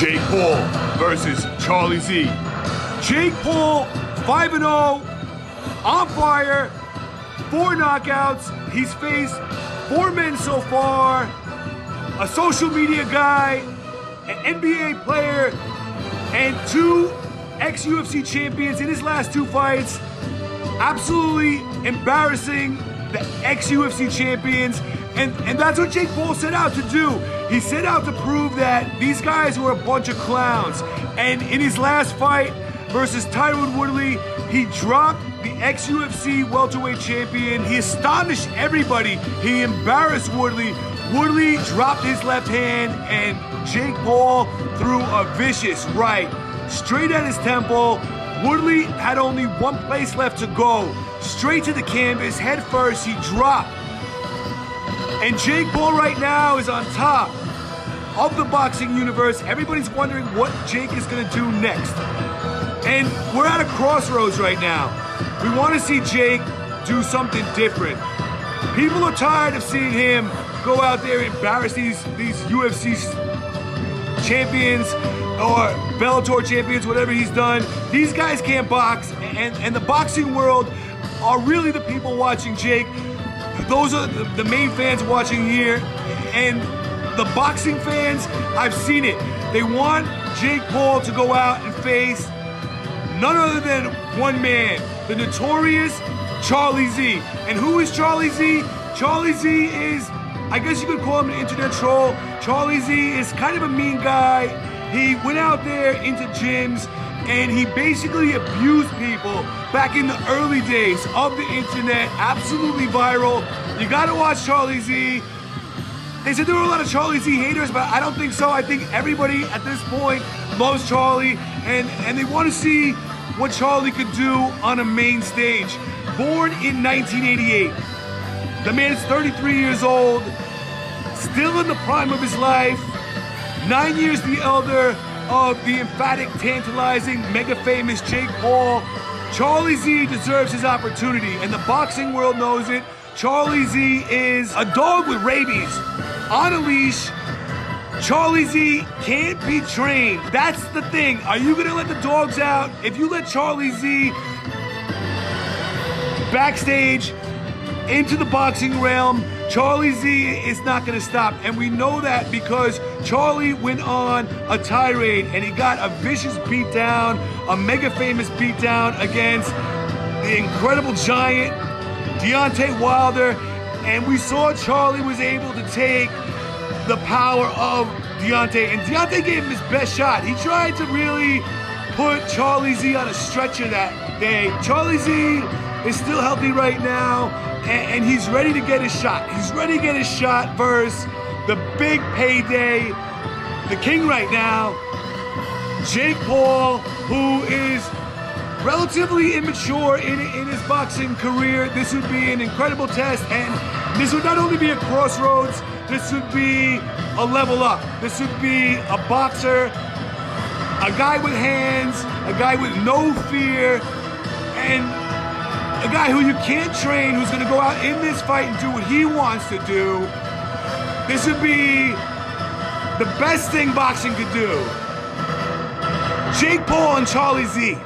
Jake Paul versus Charlie Z. Jake Paul, 5-0, on fire, 4 knockouts. He's faced 4 men so far, a social media guy, an NBA player, and 2 ex-UFC champions in his last 2 fights. Absolutely embarrassing the ex-UFC champions. And that's what Jake Paul set out to do. He set out to prove that these guys were a bunch of clowns. And in his last fight versus Tyron Woodley, he dropped the ex-UFC welterweight champion. He astonished everybody. He embarrassed Woodley. Woodley dropped his left hand, and Jake Paul threw a vicious right straight at his temple. Woodley had only one place left to go. Straight to the canvas, head first, he dropped. And Jake Paul right now is on top of the boxing universe. Everybody's wondering what Jake is gonna do next. And we're at a crossroads right now. We wanna see Jake do something different. People are tired of seeing him go out there and embarrass these UFC champions or Bellator champions, whatever he's done. These guys can't box, and the boxing world are really the people watching Jake. Those are the main fans watching here, and the boxing fans, I've seen it. They want Jake Paul to go out and face none other than one man, the notorious Charlie Z. And who is Charlie Z? Charlie Z is, I guess you could call him an internet troll. Charlie Z is kind of a mean guy. He went out there into gyms and he basically abused people back in the early days of the internet. Absolutely viral. You gotta watch Charlie Z. They said there were a lot of Charlie Z haters, but I don't think so. I think everybody at this point loves Charlie, and they want to see what Charlie could do on a main stage. Born in 1988. The man is 33 years old, still in the prime of his life, 9 years the elder of the emphatic, tantalizing, mega famous Jake Paul. Charlie Z deserves his opportunity, and the boxing world knows it. Charlie Z is a dog with rabies, on a leash. Charlie Z can't be trained. That's the thing. Are you gonna let the dogs out? If you let Charlie Z backstage into the boxing realm, Charlie Z is not gonna stop. And we know that because Charlie went on a tirade and he got a vicious beatdown, a mega famous beatdown against the incredible giant, Deontay Wilder. And we saw Charlie was able to take the power of Deontay. And Deontay gave him his best shot. He tried to really put Charlie Z on a stretcher that day. Charlie Z is still healthy right now, and he's ready to get his shot. He's ready to get his shot versus the big payday, the king right now, Jake Paul, who is relatively immature in his boxing career. This would be an incredible test, and this would not only be a crossroads, this would be a level up. This would be a boxer, a guy with hands, a guy with no fear, and a guy who you can't train, who's gonna go out in this fight and do what he wants to do. This would be the best thing boxing could do. Jake Paul and Charlie Z.